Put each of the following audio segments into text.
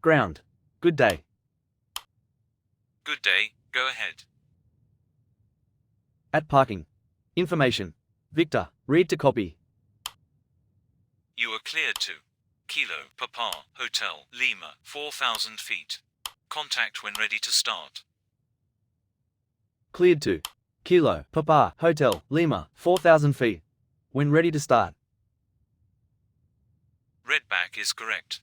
Ground. Good day. Good day, go ahead. At parking. Information. Victor, read to copy. You are cleared to Kilo Papa Hotel Lima 4,000 feet. Contact when ready to start. Cleared to Kilo Papa Hotel Lima 4,000 feet. When ready to start. Readback is correct.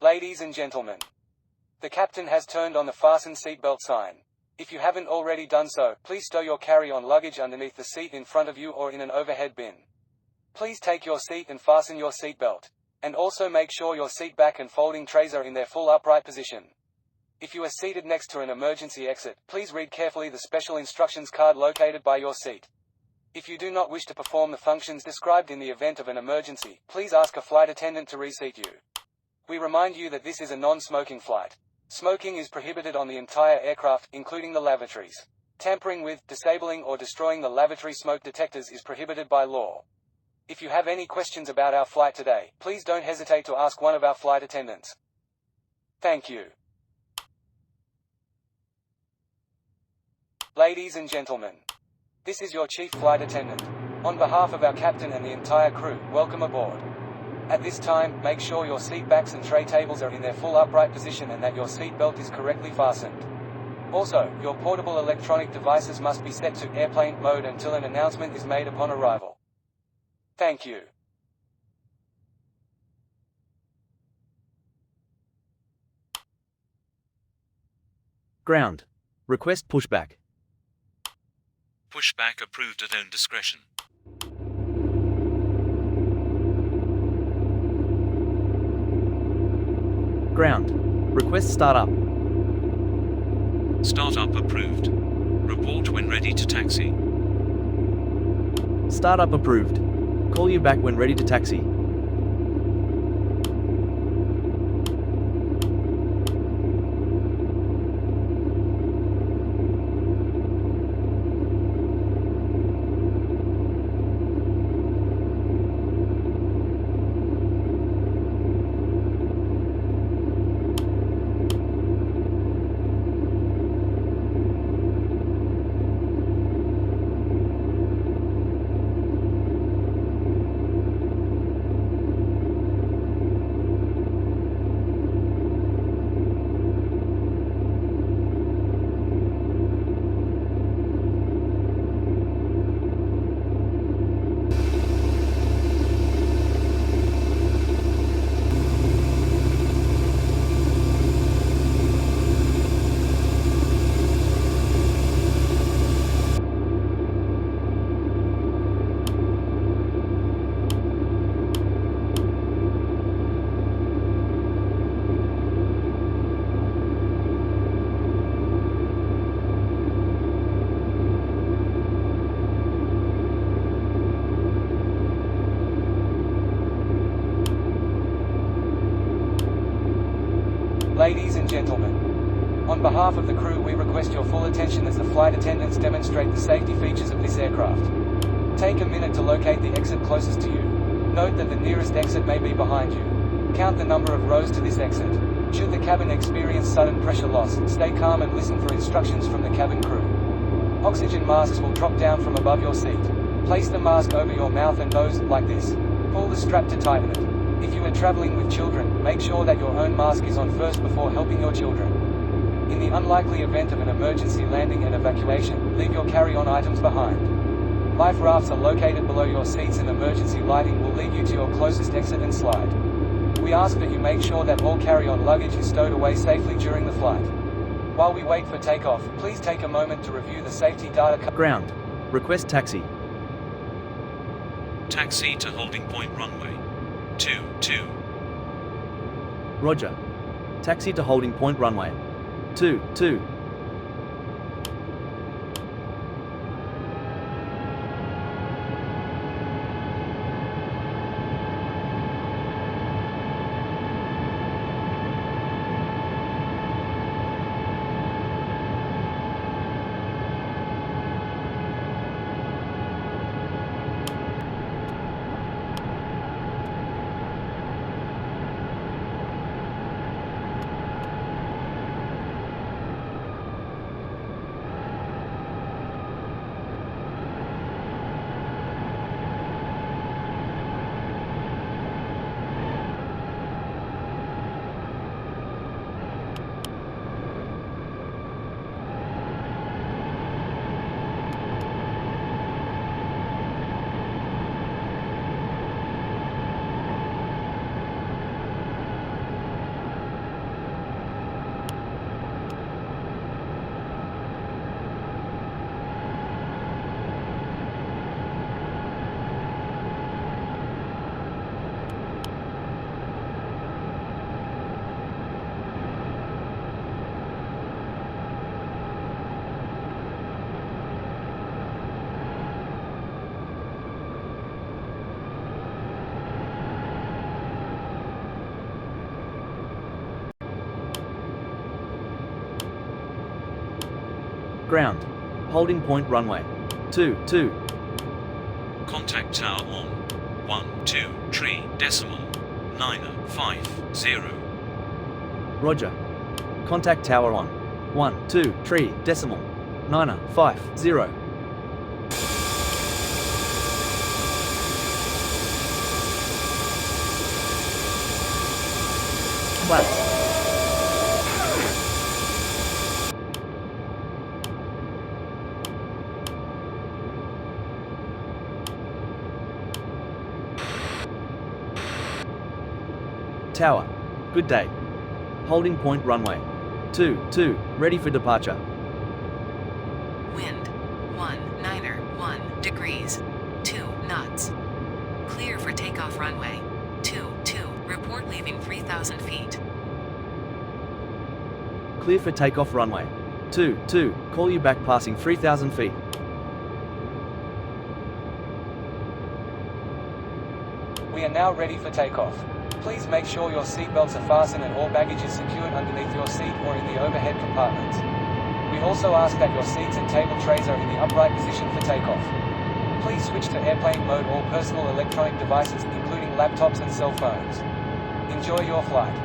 Ladies and gentlemen, the captain has turned on the fasten seatbelt sign. If you haven't already done so, please stow your carry-on luggage underneath the seat in front of you or in an overhead bin. Please take your seat and fasten your seatbelt. And also make sure your seat back and folding trays are in their full upright position. If you are seated next to an emergency exit, please read carefully the special instructions card located by your seat. If you do not wish to perform the functions described in the event of an emergency, please ask a flight attendant to reseat you. We remind you that this is a non-smoking flight. Smoking is prohibited on the entire aircraft, including the lavatories. Tampering with, disabling or destroying the lavatory smoke detectors is prohibited by law. If you have any questions about our flight today, please don't hesitate to ask one of our flight attendants. Thank you. Ladies and gentlemen, this is your chief flight attendant. On behalf of our captain and the entire crew, welcome aboard. At this time, make sure your seat backs and tray tables are in their full upright position and that your seat belt is correctly fastened. Also, your portable electronic devices must be set to airplane mode until an announcement is made upon arrival. Thank you. Ground. Request pushback. Pushback approved at own discretion. Ground. Request startup. Startup approved. Report when ready to taxi. Startup approved. Call you back when ready to taxi. Ladies and gentlemen, on behalf of the crew we request your full attention as the flight attendants demonstrate the safety features of this aircraft. Take a minute to locate the exit closest to you. Note that the nearest exit may be behind you. Count the number of rows to this exit. Should the cabin experience sudden pressure loss, stay calm and listen for instructions from the cabin crew. Oxygen masks will drop down from above your seat. Place the mask over your mouth and nose, like this. Pull the strap to tighten it. If you are traveling with children, make sure that your own mask is on first before helping your children. In the unlikely event of an emergency landing and evacuation, leave your carry-on items behind. Life rafts are located below your seats and emergency lighting will lead you to your closest exit and slide. We ask that you make sure that all carry-on luggage is stowed away safely during the flight. While we wait for takeoff, please take a moment to review the safety data. Ground. Request taxi. Taxi to holding point runway. 22. Roger. Taxi to holding point runway. 22. Ground. Holding point runway. 22. Contact tower on 123.950. Roger. Contact tower on 123.950. Flaps. Tower. Good day. Holding point runway. 22. Ready for departure. Wind 1 degrees 2 knots. Clear for takeoff runway 22. Report leaving 3,000 feet. Clear for takeoff runway. 22. Call you back passing 3,000 feet. We are now ready for takeoff. Please make sure your seatbelts are fastened and all baggage is secured underneath your seat or in the overhead compartments. We also ask that your seats and table trays are in the upright position for takeoff. Please switch to airplane mode all personal electronic devices, including laptops and cell phones. Enjoy your flight.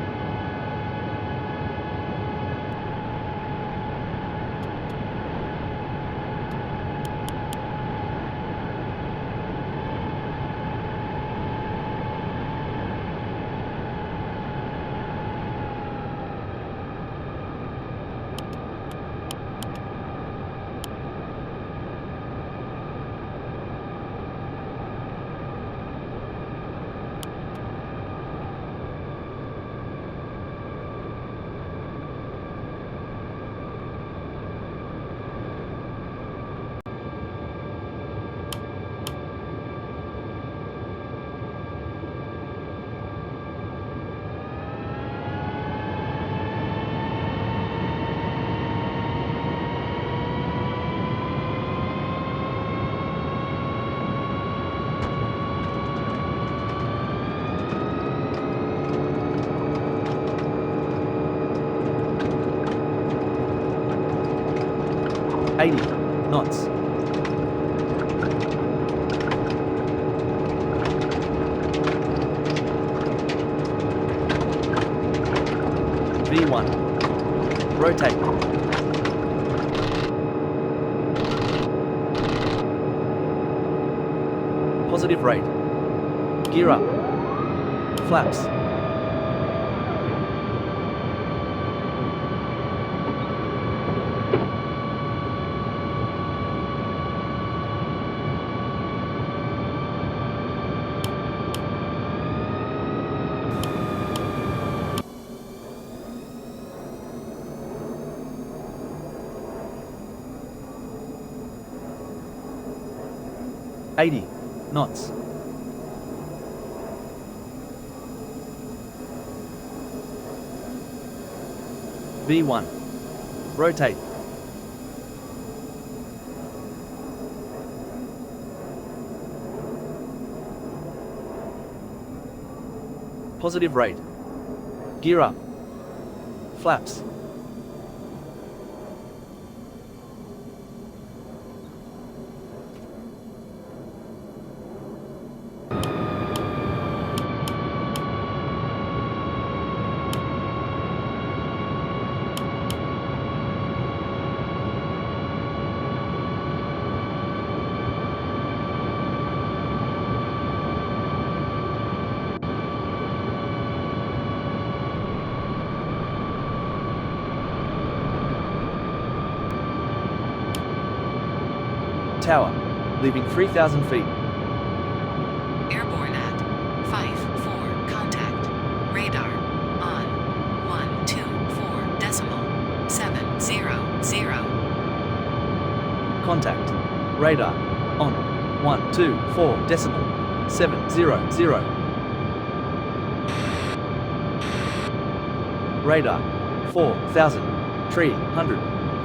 80 knots. V1. Rotate. Positive rate. Gear up. Flaps. $80 knots. V1. Rotate. Positive rate. Gear up. Flaps. Tower, leaving 3,000 feet. Airborne at 5-4, contact. Radar on 124.700. Contact. Radar on 124.700. Radar 4,300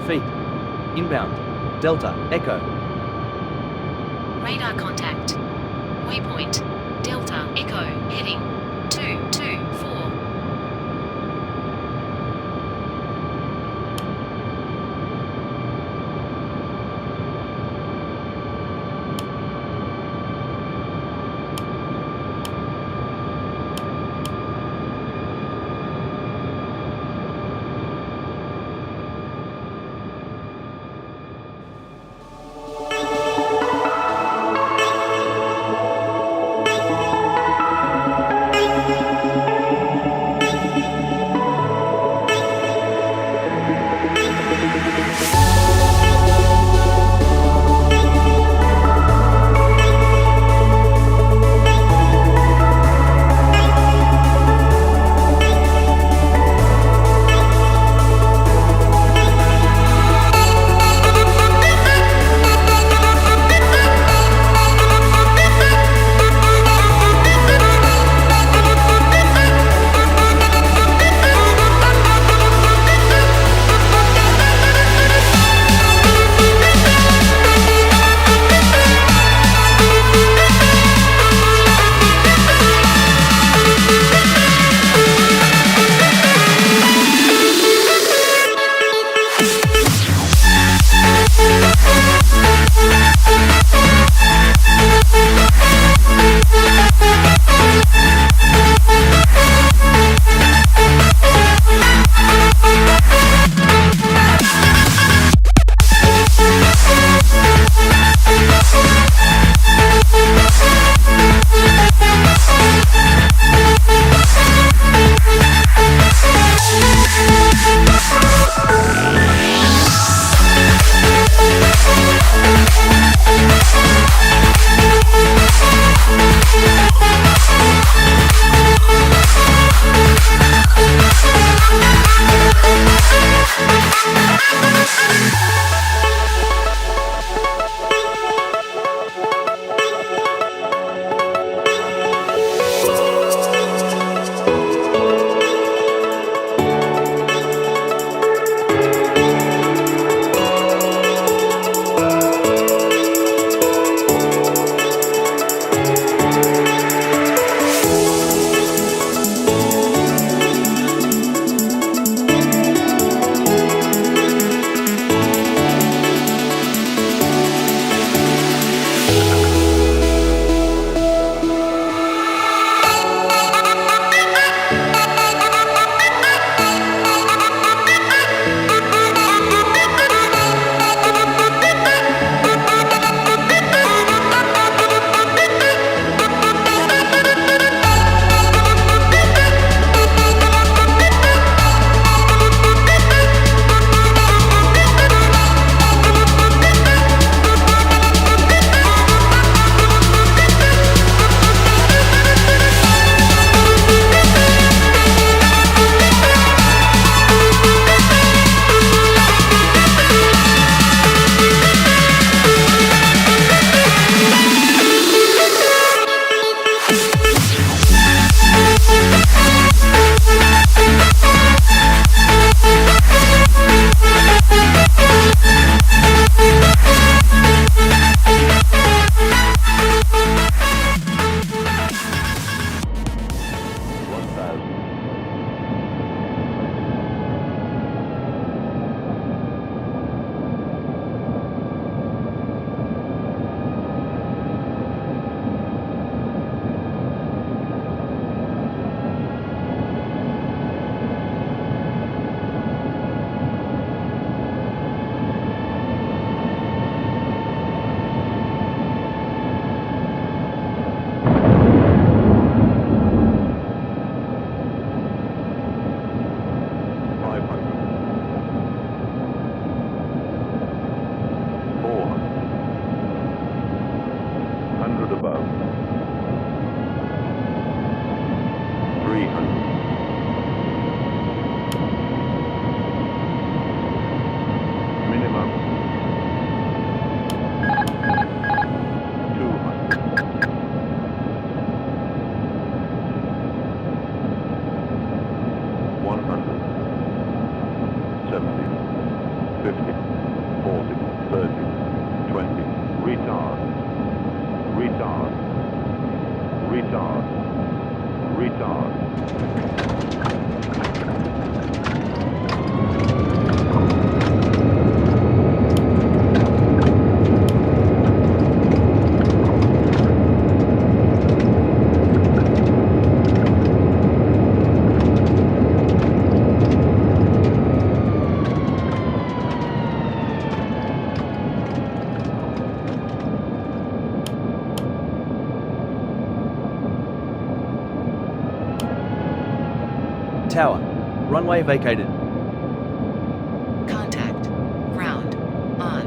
feet. Inbound. Delta Echo. Radar contact. Waypoint. Delta Echo. Heading 224. 50, 40, 30, 20, retard, retard, retard, retard. Tower, runway vacated. Contact. Ground. On.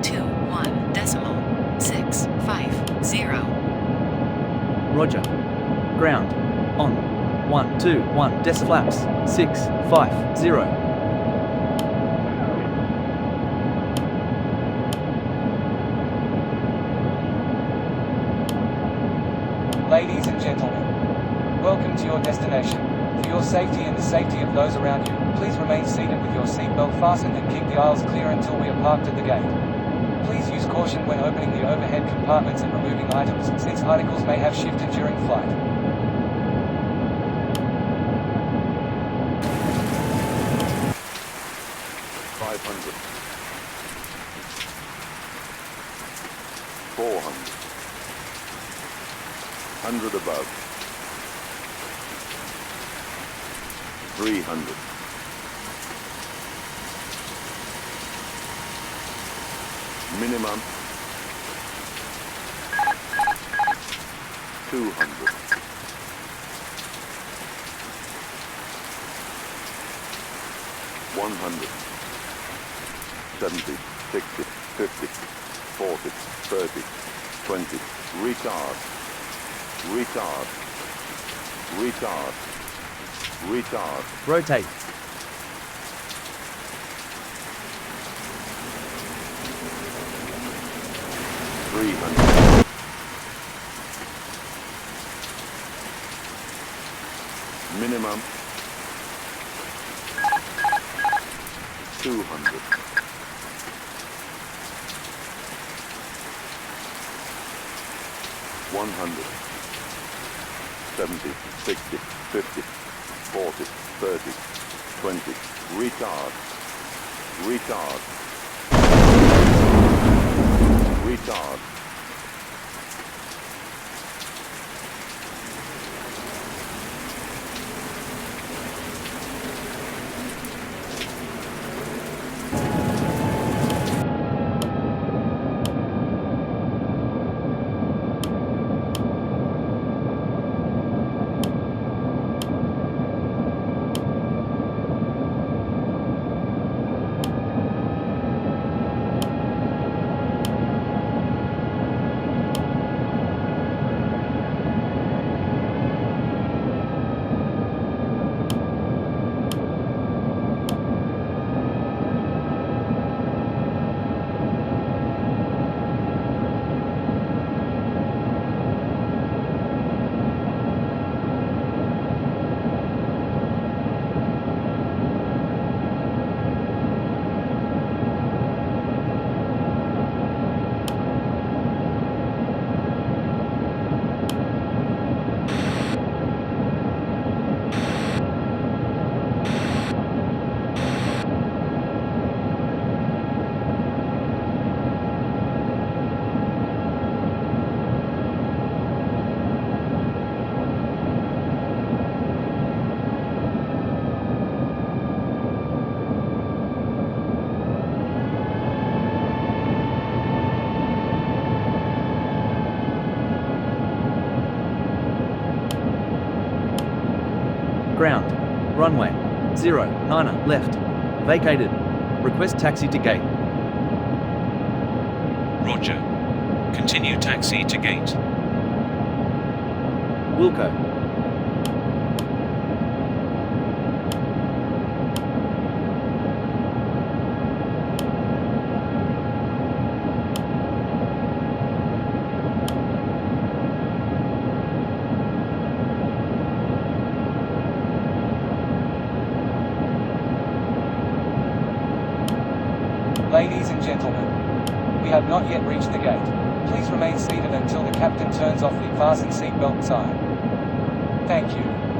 121.650. Roger. Ground. On. 121 deciflaps 650. Ladies and gentlemen, welcome to your destination. For your safety and the safety of those around you, please remain seated with your seatbelt fastened and keep the aisles clear until we are parked at the gate. Please use caution when opening the overhead compartments and removing items, since articles may have shifted during flight. Above, 300, minimum 200, 100, 70, 60, 50, 40, 30, 20, retard, retard, retard, retard, Rotate. minimum 200, 100, 70, 60, 50, 40, 30, 20, retard, retard, retard. Ground. Runway. 09er left. Vacated. Request taxi to gate. Roger. Continue taxi to gate. Wilco. gentlemen. We have not yet reached the gate. Please remain seated until the captain turns off the fasten seatbelt sign. Thank you.